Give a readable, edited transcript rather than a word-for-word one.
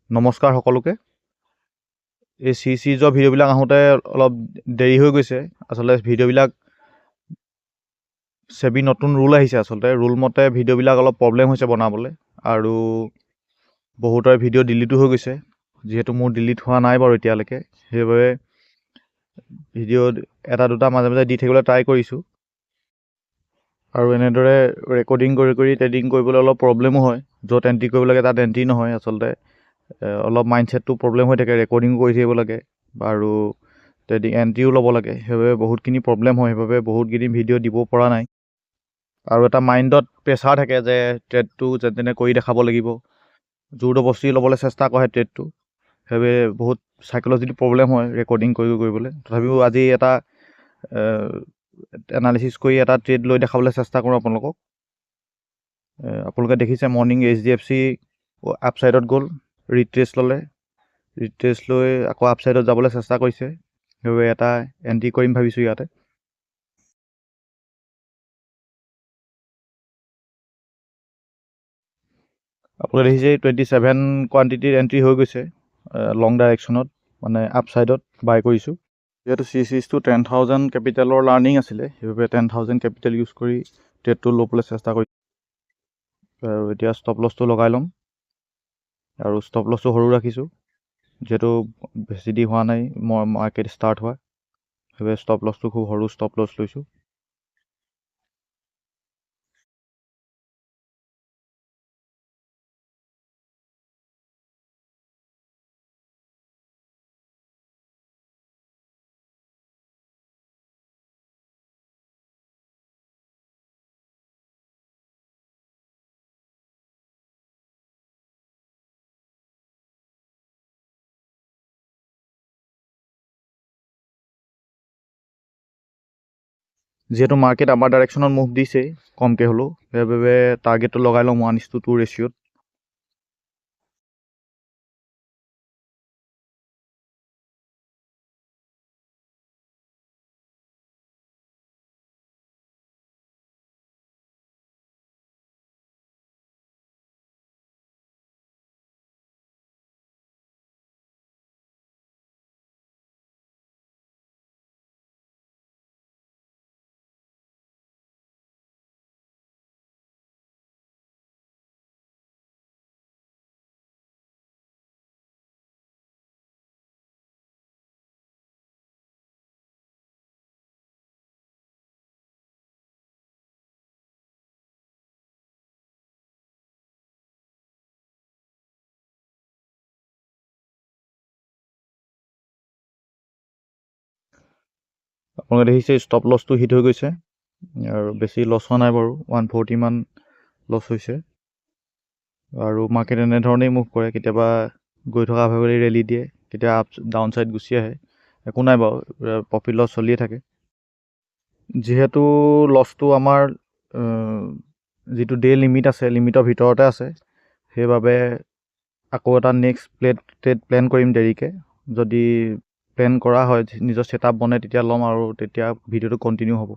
নমস্কাৰ সকলোকে। এই চিৰিজৰ ভিডিঅ'বিলাক আহোঁতে অলপ দেৰি হৈ গৈছে। আচলতে ভিডিঅ'বিলাক চেবি নতুন ৰুল আহিছে। আচলতে ৰুল মতে ভিডিঅ'বিলাক অলপ প্ৰব্লেম হৈছে বনাবলৈ, আৰু বহুতৰে ভিডিঅ' ডিলিটো হৈ গৈছে। যিহেতু মোৰ ডিলিট হোৱা নাই বাৰু এতিয়ালৈকে, সেইবাবে ভিডিঅ' এটা দুটা মাজে মাজে দি থাকিবলৈ ট্ৰাই কৰিছোঁ। আৰু এনেদৰে ৰেকৰ্ডিং কৰি ট্ৰেডিং কৰিবলৈ অলপ প্ৰব্লেমো হয়। য'ত এণ্ট্ৰি কৰিব লাগে তাত এণ্ট্ৰি নহয়। আচলতে অলপ মাইণ্ডছেটটো প্ৰব্লেম হৈ থাকে। ৰেকৰ্ডিং কৰি থাকিব লাগে আৰু ট্ৰেডিং এণ্ট্ৰিও ল'ব লাগে, সেইবাবে বহুতখিনি প্ৰব্লেম হয়। সেইবাবে বহুতখিনি ভিডিঅ' দিব পৰা নাই। আৰু এটা মাইণ্ডত প্ৰেছাৰ থাকে যে ট্ৰেডটো যেনে তেনে কৰি দেখাব লাগিব, জোৰ জবৰদস্তি ল'বলৈ চেষ্টা কৰে ট্ৰেডটো। সেইবাবে বহুত চাইক'লজিটো প্ৰব্লেম হয় ৰেকৰ্ডিং কৰিবলৈ। তথাপিও আজি এটা এনালিচিছ কৰি এটা ট্ৰেড লৈ দেখাবলৈ চেষ্টা কৰোঁ আপোনালোকক। আপোনালোকে দেখিছে মৰ্ণিং HDFC আপছাইডত গ'ল, ৰিট্ৰেচ ল'লে, ৰিট্ৰেচ লৈ আকৌ আপছাইডত যাবলৈ চেষ্টা কৰিছে। সেইবাবে এটা এণ্ট্ৰি কৰিম ভাবিছোঁ ইয়াতে। আপোনালোকে দেখিছে 27 কোৱান্টিটিৰ এণ্ট্ৰি হৈ গৈছে লং ডাইৰেকশ্যনত, মানে আপছাইডত বাই কৰিছোঁ। যিহেতু চিৰিজটো 10,000 কেপিটেলৰ লাৰ্ণিং আছিলে, সেইবাবে 10,000 কেপিটেল ইউজ কৰি ট্ৰেডটো ল'বলৈ চেষ্টা কৰিছোঁ। আৰু এতিয়া ষ্টপ লছটো লগাই ল'ম, আৰু ষ্টপ লছটো সৰু ৰাখিছোঁ যিহেতু বেছি দি হোৱা নাই মাৰ্কেট ষ্টাৰ্ট হোৱা। সেইবাবে ষ্টপ লছটো খুব সৰু ষ্টপ লছ লৈছোঁ। যিহেতু মাৰ্কেট আমাৰ ডাইৰেকশ্যনত মুভ দিছেই কমকৈ হ'লেও, সেইবাবে টাৰ্গেটটো লগাই ল'ম 1:2 ৰেচিঅ'ত। আপোনালোকে দেখিছে ষ্টপ লছটো হিট হৈ গৈছে, আৰু বেছি লছ হোৱা নাই বাৰু, 140 মান লছ হৈছে। আৰু মাৰ্কেট এনেধৰণেই মুভ কৰে, কেতিয়াবা গৈ থকা ভাবে ৰেলি দিয়ে, কেতিয়াবা আপ ডাউন ছাইড গুচি আহে। একো নাই বাৰু, প্ৰফিট লছ চলিয়ে থাকে। যিহেতু লছটো আমাৰ যিটো ডে লিমিট আছে, লিমিটৰ ভিতৰতে আছে, সেইবাবে আকৌ এটা নেক্সট ট্ৰেড প্লেন কৰিম দেৰিকৈ। যদি প্লেন কৰা হয়, নিজৰ ছেটআপ বনে, তেতিয়া ল'ম আৰু তেতিয়া ভিডিঅ'টো কণ্টিনিউ হ'ব।